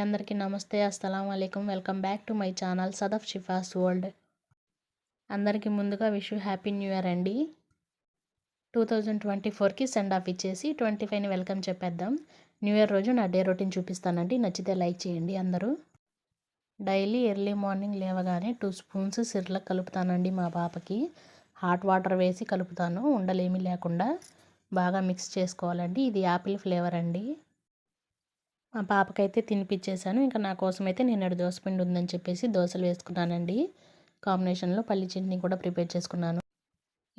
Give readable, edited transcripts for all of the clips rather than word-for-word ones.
అందరికీ నమస్తే, అస్సలాము అలైకుం. Welcome back to my channel Sadaf Shifa's world. అందరికీ ముందుగా wish you happy new year అండి. 2024కి సెండ్ ఆఫ్ ఇచ్చేసి 25ని వెల్కమ్ చెప్పేద్దాం. న్యూ ఇయర్ రోజు నా డే రొటీన్ చూపిస్తానండి. నచ్చితే లైక్ చేయండి అందరూ. డైలీ ఎర్లీ మార్నింగ్ లేవగానే 2 స్పూన్స్ సిర్లక్ కలుపుతానండి మా పాపకి. హాట్ వాటర్ వేసి కలుపుతాను, ఉండలేమీ లేకుండా బాగా మిక్స్ చేసుకోవాలండి. ఇది యాపిల్ ఫ్లేవర్ అండి. మా పాపకైతే తినిపించేశాను. ఇంకా నా కోసం అయితే నేను దోసపిండి ఉందని చెప్పేసి దోశలు వేసుకున్నానండి. కాంబినేషన్లో పల్లి చట్నీ కూడా ప్రిపేర్ చేసుకున్నాను.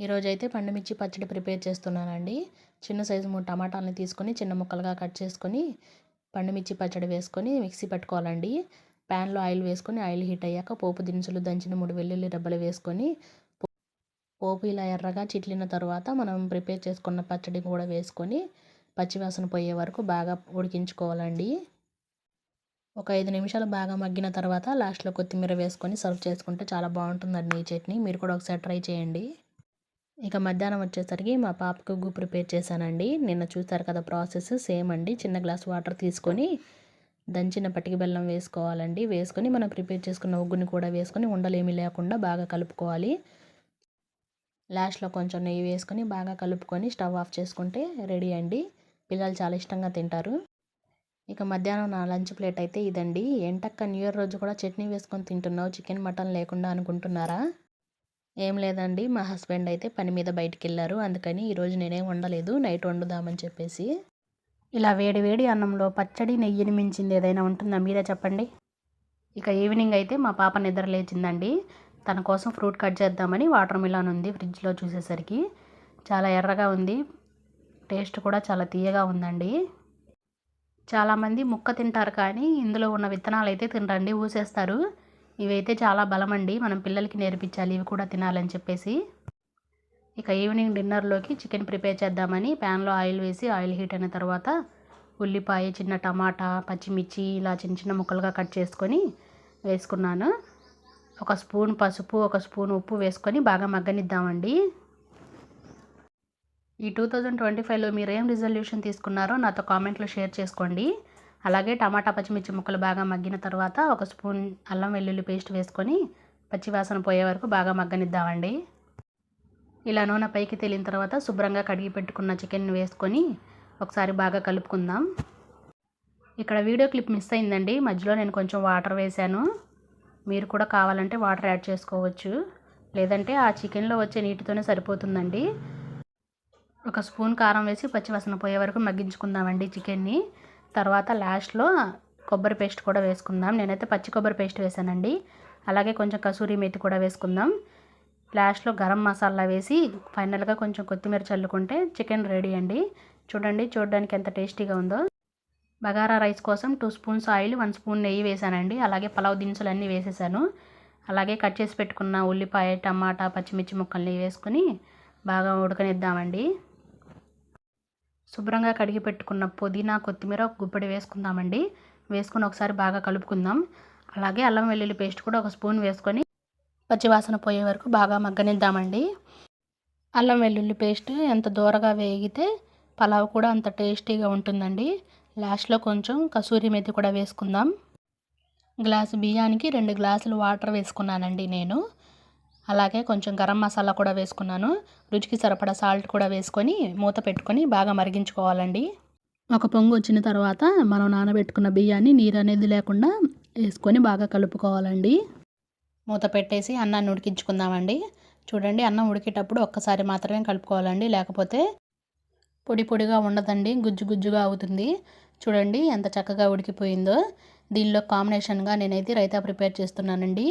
ఈరోజైతే పండుమిర్చి పచ్చడి ప్రిపేర్ చేస్తున్నానండి. చిన్న సైజు 3 టమాటాలని తీసుకొని చిన్న ముక్కలుగా కట్ చేసుకొని పండుమిర్చి పచ్చడి వేసుకొని మిక్సీ పెట్టుకోవాలండి. ప్యాన్లో ఆయిల్ వేసుకొని ఆయిల్ హీట్ అయ్యాక పోపు దినుసులు దంచిన 3 వెల్లుల్లి రెబ్బలు వేసుకొని పోపు ఇలా ఎర్రగా చిట్లిన తర్వాత మనం ప్రిపేర్ చేసుకున్న పచ్చడి కూడా వేసుకొని పచ్చివాసన పోయే వరకు బాగా ఉడికించుకోవాలండి. ఒక 5 నిమిషాలు బాగా మగ్గిన తర్వాత లాస్ట్లో కొత్తిమీర వేసుకొని సర్వ్ చేసుకుంటే చాలా బాగుంటుందండి ఈ చట్నీ. మీరు కూడా ఒకసారి ట్రై చేయండి. ఇక మధ్యాహ్నం వచ్చేసరికి మా పాపకు ఉగ్గు ప్రిపేర్ చేశానండి. నిన్న చూస్తారు కదా ప్రాసెస్, సేమ్ అండి. చిన్న గ్లాస్ వాటర్ తీసుకొని దంచిన పటికి బెల్లం వేసుకోవాలండి. వేసుకొని మనం ప్రిపేర్ చేసుకున్న ఉగ్గుని కూడా వేసుకొని ఉండలేమీ లేకుండా బాగా కలుపుకోవాలి. లాస్ట్లో కొంచెం నెయ్యి వేసుకొని బాగా కలుపుకొని స్టవ్ ఆఫ్ చేసుకుంటే రెడీ అండి. పిల్లలు చాలా ఇష్టంగా తింటారు. ఇక మధ్యాహ్నం నా లంచ్ ప్లేట్ అయితే ఇదండి. ఏంటక్క న్యూ ఇయర్ రోజు కూడా చట్నీ వేసుకొని తింటున్నావు, చికెన్ మటన్ లేకుండా అనుకుంటున్నారా? ఏం లేదండి, మా హస్బెండ్ అయితే పని మీద బయటికి వెళ్ళారు. అందుకని ఈరోజు నేనేం వండలేదు, నైట్ వండుదామని చెప్పేసి. ఇలా వేడి వేడి అన్నంలో పచ్చడి నెయ్యిని మించింది ఏదైనా ఉంటుందా మీరే చెప్పండి. ఇక ఈవినింగ్ అయితే మా పాప నిద్ర లేచిందండి. తన కోసం ఫ్రూట్ కట్ చేద్దామని వాటర్ మిలాన్ ఉంది ఫ్రిడ్జ్లో చూసేసరికి. చాలా ఎర్రగా ఉంది, టేస్ట్ కూడా చాలా తీయగా ఉందండి. చాలామంది ముక్క తింటారు కానీ ఇందులో ఉన్న విత్తనాలు అయితే తినరండి, ఊసేస్తారు. ఇవైతే చాలా బలమండి, మనం పిల్లలకి నేర్పించాలి ఇవి కూడా తినాలని చెప్పేసి. ఇక ఈవినింగ్ డిన్నర్లోకి చికెన్ ప్రిపేర్ చేద్దామని ప్యాన్లో ఆయిల్ వేసి ఆయిల్ హీట్ అయిన తర్వాత ఉల్లిపాయ, చిన్న టమాటా, పచ్చిమిర్చి ఇలా చిన్న చిన్న ముక్కలుగా కట్ చేసుకొని వేసుకున్నాను. 1 స్పూన్ పసుపు, 1 స్పూన్ ఉప్పు వేసుకొని బాగా మగ్గనిద్దామండి. ఈ 2025లో మీరు ఏం రిజల్యూషన్ తీసుకున్నారో నాతో కామెంట్లో షేర్ చేసుకోండి. అలాగే టమాటా, పచ్చిమిర్చి ముక్కలు బాగా మగ్గిన తర్వాత 1 స్పూన్ అల్లం వెల్లుల్లి పేస్ట్ వేసుకొని పచ్చివాసన పోయే వరకు బాగా మగ్గనిద్దామండి. ఇలా నూనె పైకి తేలిన తర్వాత శుభ్రంగా కడిగి పెట్టుకున్న చికెన్ వేసుకొని ఒకసారి బాగా కలుపుకుందాం. ఇక్కడ వీడియో క్లిప్ మిస్ అయిందండి, మధ్యలో నేను కొంచెం వాటర్ వేశాను. మీరు కూడా కావాలంటే వాటర్ యాడ్ చేసుకోవచ్చు, లేదంటే ఆ చికెన్లో వచ్చే నీటితోనే సరిపోతుందండి. 1 స్పూన్ కారం వేసి పచ్చివాసన పోయే వరకు మగ్గించుకుందామండి చికెన్ని. తర్వాత లాస్ట్లో కొబ్బరి పేస్ట్ కూడా వేసుకుందాం. నేనైతే పచ్చి కొబ్బరి పేస్ట్ వేసానండి. అలాగే కొంచెం కసూరి మేతి కూడా వేసుకుందాం. లాస్ట్లో గరం మసాలా వేసి ఫైనల్గా కొంచెం కొత్తిమీర చల్లుకుంటే చికెన్ రెడీ అండి. చూడండి, చూడడానికి ఎంత టేస్టీగా ఉందో. బగారా రైస్ కోసం 2 స్పూన్స్ ఆయిల్, 1 స్పూన్ నెయ్యి వేసానండి. అలాగే పలావ్ దినుసులు అన్నీ వేసేసాను. అలాగే కట్ చేసి పెట్టుకున్న ఉల్లిపాయ, టమాటా, పచ్చిమిర్చి ముక్కల్ని వేసుకొని బాగా ఉడకనిద్దామండి. శుభ్రంగా కడిగి పెట్టుకున్న పుదీనా, కొత్తిమీర ఒక గుప్పెడు వేసుకుందామండి. వేసుకొని ఒకసారి బాగా కలుపుకుందాం. అలాగే అల్లం వెల్లుల్లి పేస్ట్ కూడా 1 స్పూన్ వేసుకొని పచ్చివాసన పోయే వరకు బాగా మగ్గనిద్దామండి. అల్లం వెల్లుల్లి పేస్ట్ ఎంత దూరగా వేగితే పలావ్ కూడా అంత టేస్టీగా ఉంటుందండి. లాస్ట్లో కొంచెం కసూరి మేతి కూడా వేసుకుందాం. గ్లాసు బియ్యానికి 2 గ్లాసులు వాటర్ వేసుకున్నానండి నేను. అలాగే కొంచెం గరం మసాలా కూడా వేసుకున్నాను. రుచికి సరిపడా సాల్ట్ కూడా వేసుకొని మూత పెట్టుకొని బాగా మరిగించుకోవాలండి. 1 పొంగు వచ్చిన తర్వాత మనం నానబెట్టుకున్న బియ్యాన్ని నీరు అనేది లేకుండా వేసుకొని బాగా కలుపుకోవాలండి. మూత పెట్టేసి అన్నాన్ని ఉడికించుకుందామండి. చూడండి, అన్నం ఉడికేటప్పుడు ఒక్కసారి మాత్రమే కలుపుకోవాలండి, లేకపోతే పొడి పొడిగా ఉండదండి, గుజ్జు గుజ్జుగా అవుతుంది. చూడండి ఎంత చక్కగా ఉడికిపోయిందో. దీనిలో కాంబినేషన్గా నేనైతే రైతా ప్రిపేర్ చేస్తున్నానండి.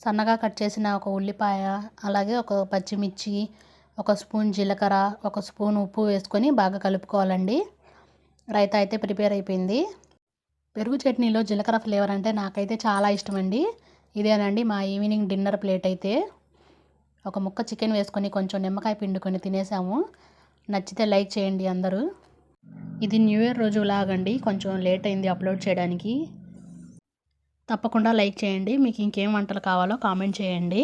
సన్నగా కట్ చేసిన 1 ఉల్లిపాయ, అలాగే 1 పచ్చిమిర్చి, 1 స్పూన్ జీలకర్ర, 1 స్పూన్ ఉప్పు వేసుకొని బాగా కలుపుకోవాలండి. రైతా అయితే ప్రిపేర్ అయిపోయింది. పెరుగు చట్నీలో జీలకర్ర ఫ్లేవర్ అంటే నాకైతే చాలా ఇష్టం అండి. ఇదేనండి మా ఈవినింగ్ డిన్నర్ ప్లేట్ అయితే. 1 ముక్క చికెన్ వేసుకొని కొంచెం నిమ్మకాయ పిండుకొని తినేసాము. నచ్చితే లైక్ చేయండి అందరూ. ఇది న్యూ ఇయర్ రోజు లాగండి, కొంచెం లేట్ అయింది అప్లోడ్ చేయడానికి. తప్పకుండా లైక్ చేయండి. మీకు ఇంకేం వంటలు కావాలో కామెంట్ చేయండి.